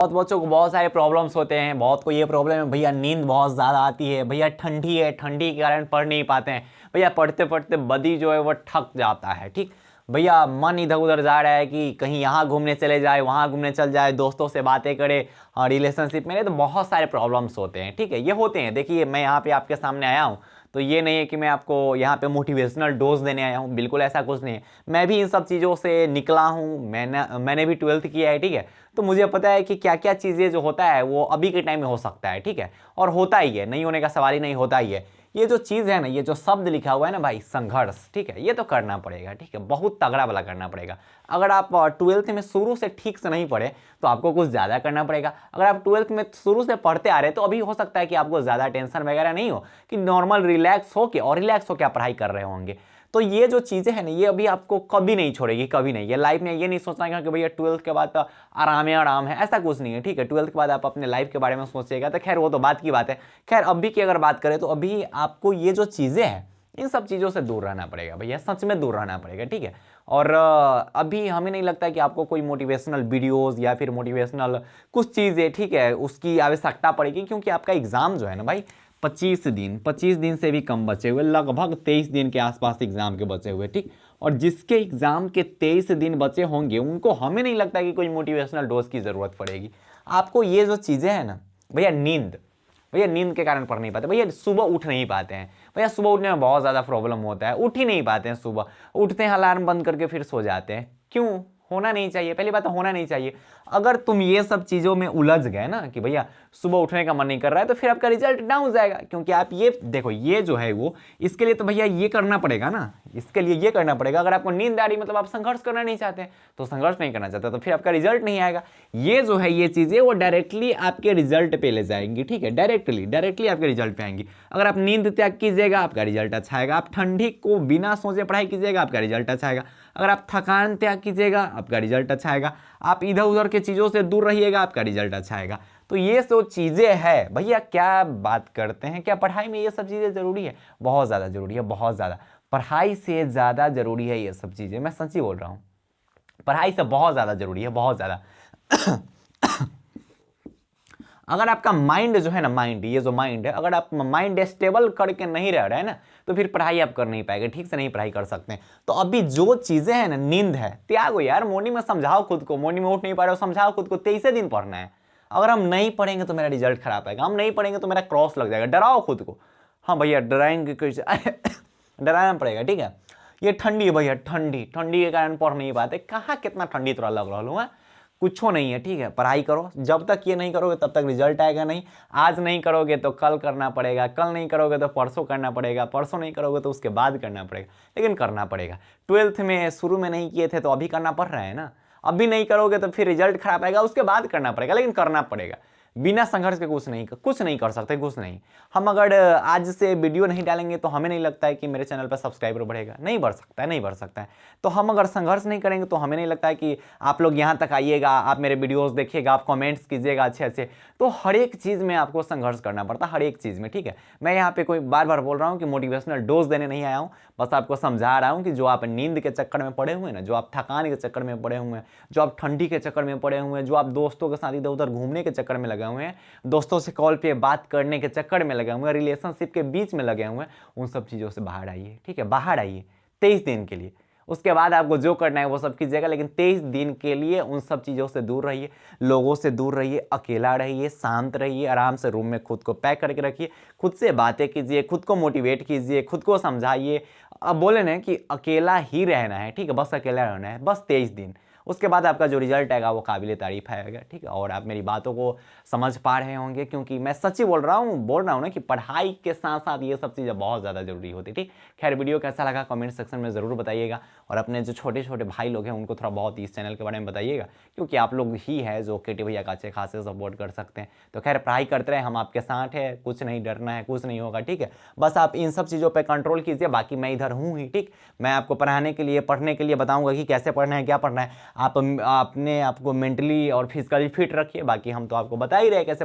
बहुत बच्चों को बहुत सारे प्रॉब्लम्स होते हैं। बहुत को ये प्रॉब्लम है भैया नींद बहुत ज़्यादा आती है, भैया ठंडी है, ठंडी के कारण पढ़ नहीं पाते हैं, भैया पढ़ते पढ़ते बदी जो है वो थक जाता है। ठीक भैया, मन इधर उधर जा रहा है कि कहीं यहाँ घूमने चले जाए, वहाँ घूमने चल जाए, दोस्तों से बातें करे, रिलेशनशिप में। तो बहुत सारे प्रॉब्लम्स होते हैं। ठीक है, ये होते हैं। देखिए, मैं यहाँ पे आपके सामने आया हूँ तो ये नहीं है कि मैं आपको यहाँ पे मोटिवेशनल डोज देने आया हूँ, बिल्कुल ऐसा कुछ नहीं है। मैं भी इन सब चीज़ों से निकला हूँ, मैंने भी 12th किया है। ठीक है, तो मुझे पता है कि क्या क्या चीज़ें जो होता है वो अभी के टाइम में हो सकता है। ठीक है, और होता ही है, नहीं होने का सवाल ही नहीं, होता ही है। ये जो चीज़ है ना, ये जो शब्द लिखा हुआ है ना भाई, संघर्ष, ठीक है, ये तो करना पड़ेगा। ठीक है, बहुत तगड़ा वाला करना पड़ेगा। अगर आप 12th में शुरू से ठीक से नहीं पढ़े तो आपको कुछ ज़्यादा करना पड़ेगा। अगर आप 12th में शुरू से पढ़ते आ रहे तो अभी हो सकता है कि आपको ज़्यादा टेंशन वगैरह नहीं हो, कि नॉर्मल रिलैक्स हो के और रिलैक्स होकर आप पढ़ाई कर रहे होंगे। तो ये जो चीज़ें हैं ना, ये अभी आपको कभी नहीं छोड़ेगी, कभी नहीं। ये लाइफ में ये नहीं सोचना है कि भैया 12th के बाद तो आराम है, आराम है, ऐसा कुछ नहीं है। ठीक है, 12th के बाद आप अपने लाइफ के बारे में सोचिएगा तो खैर वो तो बात की बात है। खैर अभी की अगर बात करें तो अभी आपको ये जो चीज़ें हैं इन सब चीज़ों से दूर रहना पड़ेगा भैया, सच में दूर रहना पड़ेगा। ठीक है, और अभी हमें नहीं लगता कि आपको कोई मोटिवेशनल वीडियोज़ या फिर मोटिवेशनल कुछ चीज़ें, ठीक है, उसकी आवश्यकता पड़ेगी, क्योंकि आपका एग्ज़ाम जो है ना भाई 25 दिन से भी कम बचे हुए, लगभग 23 दिन के आसपास एग्जाम के बचे हुए। ठीक, और जिसके एग्जाम के 23 दिन बचे होंगे उनको हमें नहीं लगता कि कोई मोटिवेशनल डोज की ज़रूरत पड़ेगी। आपको ये जो चीज़ें हैं ना भैया, भैया नींद के कारण पढ़ नहीं पाते, भैया सुबह उठ नहीं पाते हैं, भैया सुबह उठने में बहुत ज़्यादा प्रॉब्लम होता है, उठ ही नहीं पाते हैं। सुबह उठते हैं, अलार्म बंद करके फिर सो जाते हैं। क्यों? होना नहीं चाहिए। पहली बात तो होना नहीं चाहिए। अगर तुम ये सब चीज़ों में उलझ गए ना कि भैया सुबह उठने का मन नहीं कर रहा है, तो फिर आपका रिजल्ट डाउन हो जाएगा। क्योंकि आप ये देखो, ये जो है वो, इसके लिए तो भैया ये करना पड़ेगा ना, इसके लिए ये करना पड़ेगा। अगर आपको नींद आ रही, मतलब आप संघर्ष करना नहीं चाहते हैं, तो संघर्ष नहीं करना चाहते तो फिर आपका रिजल्ट नहीं आएगा। ये जो है ये चीज़ें वो डायरेक्टली आपके रिजल्ट पे ले जाएंगी। ठीक है, डायरेक्टली आपके रिजल्ट पे आएंगी। अगर आप नींद त्याग कीजिएगा आपका रिजल्ट अच्छा आएगा। आप ठंडी को बिना सोचे पढ़ाई कीजिएगा आपका रिजल्ट अच्छा आएगा। अगर आप थकान त्याग कीजिएगा आपका रिजल्ट अच्छा आएगा। आप इधर उधर के चीज़ों से दूर रहिएगा आपका रिजल्ट अच्छा आएगा। तो ये जो चीज़ें हैं भैया, क्या बात करते हैं, क्या पढ़ाई में ये सब चीज़ें ज़रूरी है? बहुत ज़्यादा ज़रूरी है, बहुत ज़्यादा। पढ़ाई से ज़्यादा ज़रूरी है ये सब चीज़ें, मैं सच्ची बोल रहा हूँ। पढ़ाई से बहुत ज़्यादा ज़रूरी है, बहुत ज़्यादा। अगर आपका माइंड जो है ना, ये जो माइंड है, अगर आप माइंड स्टेबल करके नहीं रह रहे हैं ना, तो फिर पढ़ाई आप कर नहीं पाएंगे, ठीक से नहीं पढ़ाई कर सकते हैं। तो अभी जो चीज़ें हैं ना, नींद है, त्यागो यार। मॉर्निंग में समझाओ खुद को, मॉर्निंग में उठ नहीं पा रहे हो, समझाओ खुद को 23 दिन पढ़ना है। अगर हम नहीं पढ़ेंगे तो मेरा रिजल्ट खराब आएगा, हम नहीं पढ़ेंगे तो मेरा क्रॉस लग जाएगा। डराओ खुद को। हाँ भैया, डराएंगे कैसे? डराना पड़ेगा। ठीक है, ये ठंडी है भैया, ठंडी के कारण पढ़ नहीं पाते। कहाँ कितना ठंडी थोड़ा लग रहा हूँ, कुछ नहीं है। ठीक है, पढ़ाई करो। जब तक ये नहीं करोगे तब तक रिजल्ट आएगा नहीं। आज नहीं करोगे तो कल करना पड़ेगा, कल नहीं करोगे तो परसों करना पड़ेगा, परसों नहीं करोगे तो उसके बाद करना पड़ेगा, लेकिन करना पड़ेगा। 12th में शुरू में नहीं किए थे तो अभी करना पड़ रहा है ना। अभी नहीं करोगे तो फिर रिजल्ट खराब आएगा, उसके बाद करना पड़ेगा, लेकिन करना पड़ेगा। बिना संघर्ष के कुछ नहीं कर सकते, कुछ नहीं। हम अगर आज से वीडियो नहीं डालेंगे तो हमें नहीं लगता है कि मेरे चैनल पर सब्सक्राइबर बढ़ेगा, नहीं बढ़ सकता है, नहीं बढ़ सकता है। तो हम अगर संघर्ष नहीं करेंगे तो हमें नहीं लगता है कि आप लोग यहाँ तक आइएगा, आप मेरे वीडियोस देखिएगा, आप कमेंट्स कीजिएगा अच्छे अच्छे। तो हर एक चीज़ में आपको संघर्ष करना पड़ता है, हर एक चीज़ में। ठीक है, मैं यहाँ पे कोई बार बार बोल रहा हूँ कि मोटिवेशनल डोज देने नहीं आया हूँ, बस आपको समझा रहा हूँ कि जो आप नींद के चक्कर में पड़े हुए हैं ना, जो आप थकान के चक्कर में पड़े हुए हैं, जो आप ठंडी के चक्कर में पड़े हुए हैं, जो आप दोस्तों के साथ इधर उधर घूमने के चक्कर में लगे हुए हैं, दोस्तों से कॉल पे बात करने के चक्कर में लगे हुए हैं, रिलेशनशिप के बीच में लगे हुए हैं, उन सब चीज़ों से बाहर आइए। ठीक है, बाहर आइए 23 दिन के लिए। उसके बाद आपको जो करना है वो सब कीजिएगा, लेकिन 23 दिन के लिए उन सब चीज़ों से दूर रहिए, लोगों से दूर रहिए, अकेला रहिए, शांत रहिए, आराम से रूम में खुद को पैक करके रखिए, खुद से बातें कीजिए, खुद को मोटिवेट कीजिए, खुद को समझाइए। अब बोले ना कि अकेला ही रहना है, ठीक है, बस अकेला रहना है, बस 23 दिन। उसके बाद आपका जो रिजल्ट आएगा वो काबिल तारीफ आएगा। ठीक है, और आप मेरी बातों को समझ पा रहे होंगे, क्योंकि मैं सच्ची बोल रहा हूँ ना कि पढ़ाई के साथ साथ ये सब चीज़ें बहुत ज़्यादा जरूरी होती। ठीक, खैर वीडियो कैसा लगा कमेंट सेक्शन में ज़रूर बताइएगा, और अपने जो छोटे छोटे भाई लोग हैं उनको थोड़ा बहुत इस चैनल के बारे में बताइएगा, क्योंकि आप लोग ही है जो केटी भैया का अच्छे खासे सपोर्ट कर सकते हैं। तो खैर पढ़ाई करते रहे, हम आपके साथ है, कुछ नहीं डरना है, कुछ नहीं होगा। ठीक है, बस आप इन सब चीज़ों पर कंट्रोल कीजिए, बाकी मैं इधर हूँ ही। ठीक, मैं आपको पढ़ाने के लिए, पढ़ने के लिए बताऊँगा कि कैसे पढ़ना है, क्या पढ़ना है। आप अपने आपको मेंटली और फिजिकली फिट रखिए, बाकी हम तो आपको बता ही रहे कैसे